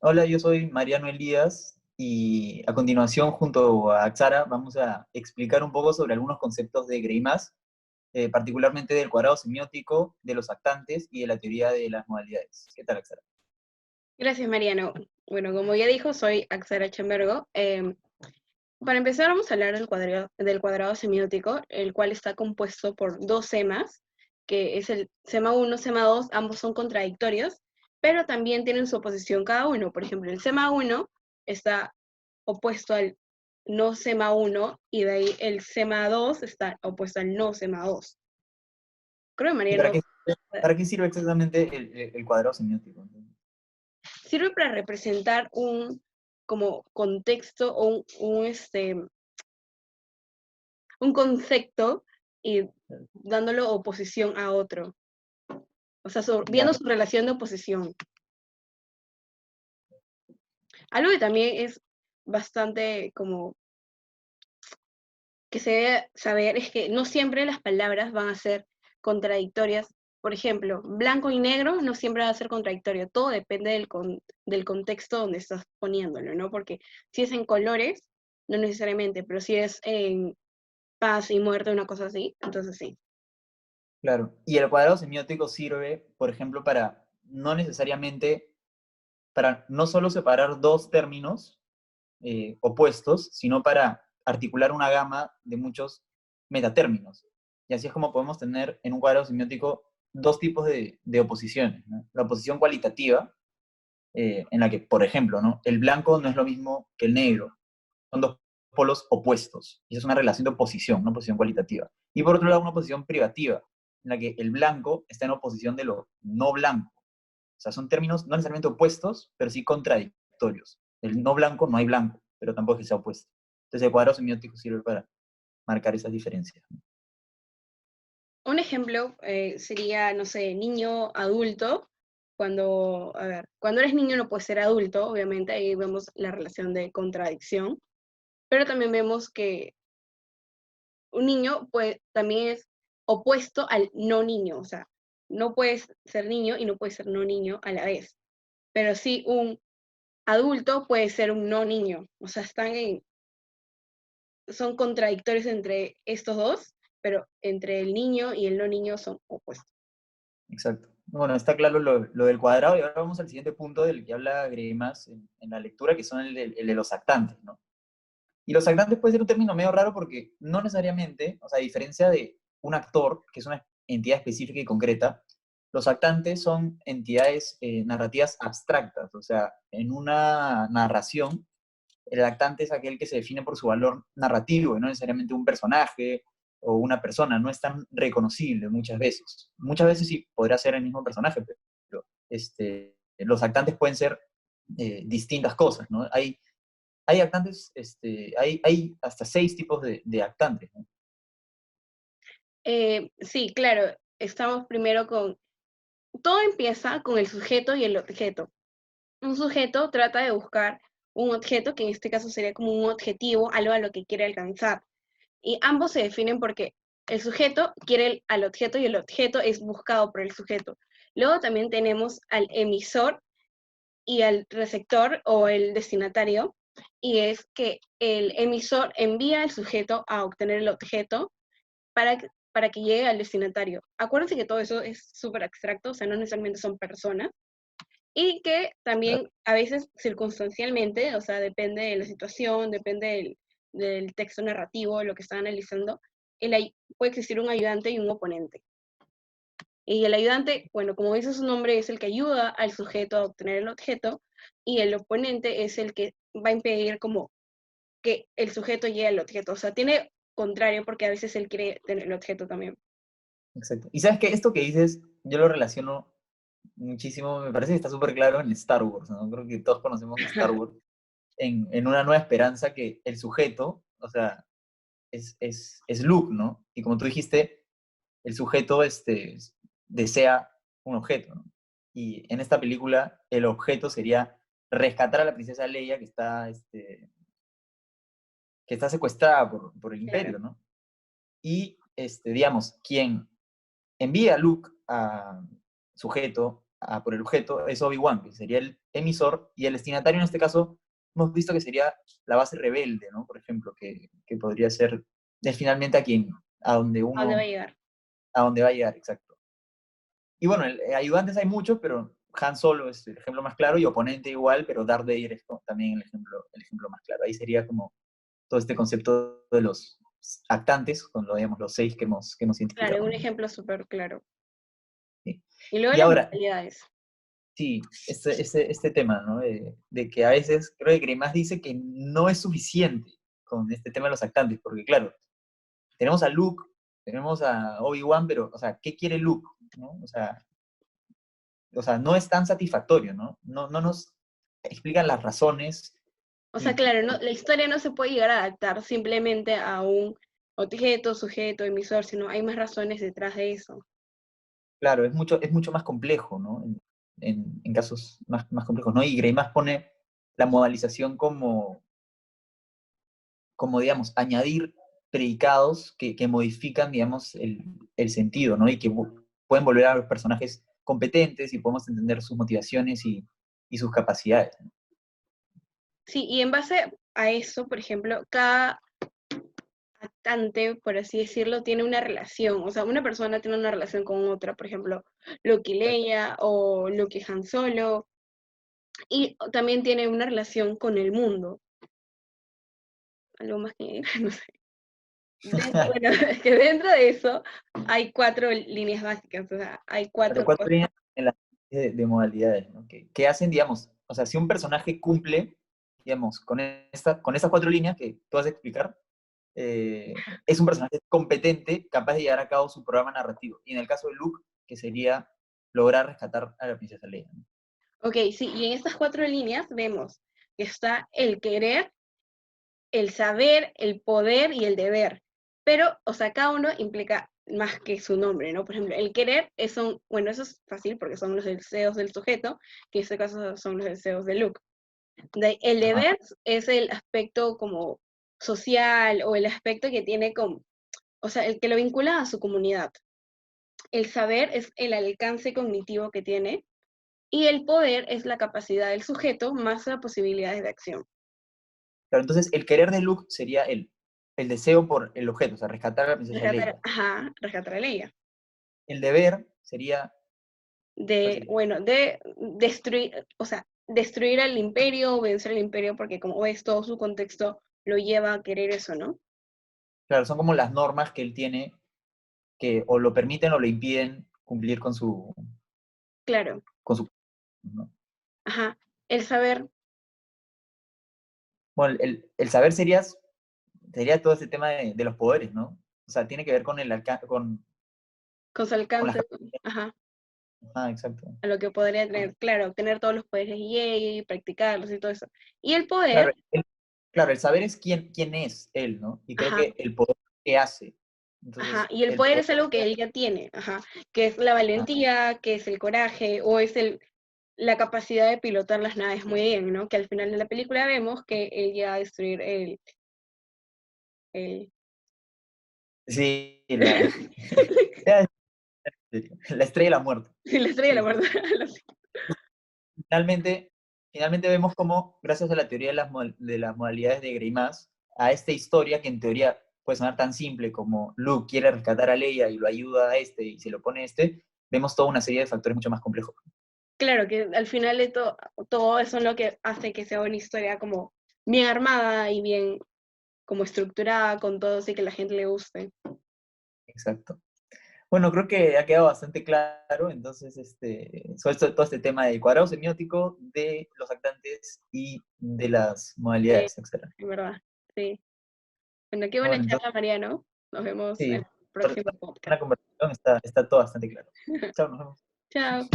Hola, yo soy Mariano Elías y a continuación junto a Axara vamos a explicar un poco sobre algunos conceptos de Greimas, particularmente del cuadrado semiótico, de los actantes y de la teoría de las modalidades. ¿Qué tal, Axara? Gracias, Mariano. Bueno, como ya dijo, soy Axara Chambergo. Para empezar, vamos a hablar del cuadrado semiótico, el cual está compuesto por dos semas, que es el sema 1, sema 2, ambos son contradictorios, pero también tienen su oposición cada uno. Por ejemplo, el sema 1 está opuesto al no sema 1 y de ahí el sema 2 está opuesto al no sema 2. Creo que ¿Y Mariano para qué sirve exactamente el cuadrado semiótico? sirve para representar un como contexto o un concepto y dándolo oposición a otro. O sea, Ya, viendo su relación de oposición. Algo que también es bastante como que se debe saber es que no siempre las palabras van a ser contradictorias. Por ejemplo, blanco y negro no siempre va a ser contradictorio. Todo depende del contexto donde estás poniéndolo, ¿no? Porque si es en colores, no necesariamente, pero si es en paz y muerte, una cosa así, entonces sí. claro. Y el cuadrado semiótico sirve, por ejemplo, para no necesariamente, para no solo separar dos términos opuestos, sino para articular una gama de muchos metatérminos. Y así es como podemos tener en un cuadrado semiótico dos tipos de oposiciones, ¿no? La oposición cualitativa, en la que, por ejemplo, ¿no? El blanco no es lo mismo que el negro, son dos polos opuestos, y esa es una relación de oposición, una oposición cualitativa. Y por otro lado, una oposición privativa, en la que el blanco está en oposición de lo no blanco. O sea, son términos no necesariamente opuestos, pero sí contradictorios. El no blanco no hay blanco, pero tampoco es que sea opuesto. Entonces el cuadrado semiótico sirve para marcar esas diferencias, ¿no? Un ejemplo sería, no sé, niño, adulto. A ver, cuando eres niño no puedes ser adulto, obviamente, ahí vemos la relación de contradicción, pero también vemos que un niño pues, también es opuesto al no niño, o sea, no puedes ser niño y no puedes ser no niño a la vez, pero sí un adulto puede ser un no niño, o sea, son contradictorios entre estos dos, pero entre el niño y el no niño son opuestos. Exacto. Bueno, está claro lo del cuadrado, y ahora vamos al siguiente punto del que habla Greimas en la lectura, que son el de los actantes, ¿no? Y los actantes puede ser un término medio raro porque no necesariamente, o sea, a diferencia de un actor, que es una entidad específica y concreta, los actantes son entidades narrativas abstractas, o sea, en una narración, el actante es aquel que se define por su valor narrativo, y no necesariamente un personaje o una persona, no es tan reconocible muchas veces. Muchas veces sí podrá ser el mismo personaje, pero los actantes pueden ser distintas cosas, ¿no? Hay actantes, hay hasta 6 tipos de actantes, ¿no? Sí, claro, estamos primero todo empieza con el sujeto y el objeto. Un sujeto trata de buscar un objeto, que en este caso sería como un objetivo, algo a lo que quiere alcanzar. Y ambos se definen porque el sujeto quiere al objeto y el objeto es buscado por el sujeto. Luego también tenemos al emisor y al receptor o el destinatario, y es que el emisor envía al sujeto a obtener el objeto para que llegue al destinatario. Acuérdense que todo eso es súper abstracto, o sea, no necesariamente son personas, y que también a veces circunstancialmente, o sea, depende de la situación, depende del texto narrativo, lo que están analizando, puede existir un ayudante y un oponente. Y el ayudante, bueno, como dice su nombre, es el que ayuda al sujeto a obtener el objeto, y el oponente es el que va a impedir como que el sujeto llegue al objeto. O sea, tiene contrario porque a veces él quiere tener el objeto también. Exacto. Y sabes que esto que dices, yo lo relaciono muchísimo, me parece que está súper claro en Star Wars, ¿no? Creo que todos conocemos Star Wars, en Una Nueva Esperanza, que el sujeto, o sea, es Luke, ¿no? Y como tú dijiste, el sujeto desea un objeto, ¿no? Y en esta película, el objeto sería rescatar a la princesa Leia que está secuestrada por el Claro. Imperio, ¿no? Y, digamos, quien envía a Luke, a sujeto, por el objeto es Obi-Wan, que sería el emisor, y el destinatario en este caso hemos visto que sería la base rebelde, ¿no? Por ejemplo, que podría ser finalmente a donde ¿A dónde va a uno, llegar? a donde va a llegar, exacto. Y bueno, ayudantes hay muchos, pero Han Solo es el ejemplo más claro, y oponente igual, pero Darth Vader es también el ejemplo más claro. Ahí sería como todo este concepto de los actantes, con lo, digamos, los 6 que hemos Claro, identificado, un ¿no? ejemplo súper claro. Sí. Y luego Y las ahora, modalidades. sí, este tema, ¿no? De que a veces, creo que Greimas dice que no es suficiente con este tema de los actantes, porque claro, tenemos a Luke, tenemos a Obi-Wan, pero, o sea, ¿qué quiere Luke? ¿No? O sea, no es tan satisfactorio, ¿no? No nos explican las razones O sea, y, claro, la historia no se puede llegar a adaptar simplemente a un objeto, sujeto, emisor, sino hay más razones detrás de eso. claro, es mucho más complejo, ¿no? En casos más complejos, ¿no? Y Greimas pone la modalización como digamos, añadir predicados que modifican, digamos, el sentido, ¿no? Y que pueden volver a los personajes competentes y podemos entender sus motivaciones y sus capacidades, ¿no? Sí, y en base a eso, por ejemplo, cada actante, por así decirlo, tiene una relación. O sea, una persona tiene una relación con otra, por ejemplo, Luke y Leia o Luke y Han Solo, y también tiene una relación con el mundo. Algo más que no sé. Bueno, es que dentro de eso hay 4 líneas básicas, o sea, hay Pero 4 cuatro cosas. líneas en la de modalidades, ¿no? Que hacen, digamos, o sea, si un personaje cumple, digamos, con estas 4 líneas que tú vas a explicar, es un personaje competente, capaz de llevar a cabo su programa narrativo. Y en el caso de Luke, que sería lograr rescatar a la princesa Leia, ¿no? Ok, sí, y en estas 4 líneas vemos que está el querer, el saber, el poder y el deber. Pero, o sea, cada uno implica más que su nombre, ¿no? Por ejemplo, el querer bueno, eso es fácil porque son los deseos del sujeto, que en este caso son los deseos de Luke. El Ajá. deber es el aspecto como social o el aspecto que tiene como, o sea, el que lo vincula a su comunidad. El saber es el alcance cognitivo que tiene y el poder es la capacidad del sujeto más las posibilidades de acción. Claro, entonces el querer de Luke sería el deseo por el objeto, o sea, rescatar a la princesa Rescatar, Leia. ajá, rescatar a Leia. El deber sería, ¿cuál sería? Bueno, de destruir, o sea, destruir al imperio, vencer al imperio, porque como ves, todo su contexto lo lleva a querer eso, ¿no? Claro, son como las normas que él tiene que o lo permiten o lo impiden cumplir Claro, con su, ¿no? ajá. El saber, Bueno, el saber sería todo ese tema de los poderes, ¿no? O sea, tiene que ver con con su con las alcance, capacidades. ajá, Ah, exacto. a lo que podría tener, claro, tener todos los poderes y ella y practicarlos y todo eso. Y el Claro, poder, claro, el saber es quién es él, ¿no? Y creo ajá, que el poder que hace. ajá, Entonces, y el el poder poder, es algo que él ya tiene, ajá, que es la ah, valentía, que es el coraje, o es la capacidad de pilotar las naves muy bien, ¿no? Que al final de la película vemos que él llega a destruir el sí, ya, la estrella de la muerte. la estrella de la Sí, muerte. finalmente, finalmente vemos cómo, gracias a la teoría de las modalidades de Greimas, a esta historia que en teoría puede sonar tan simple como Luke quiere rescatar a Leia y lo ayuda a este y se lo pone a este, vemos toda una serie de factores mucho más complejos. Claro, que al final de todo eso es lo que hace que sea una historia como bien armada y bien como estructurada con todo, así que a la gente le guste. Exacto. Bueno, creo que ha quedado bastante claro, entonces, sobre todo este tema del cuadrado semiótico, de los actantes y de las Sí, modalidades, etc. en verdad, sí. Bueno, qué buena Bueno, entonces, charla, Mariano. Nos vemos en sí, el sobre próximo todo en podcast. la conversación está todo bastante claro. Chao, nos vemos. Chao.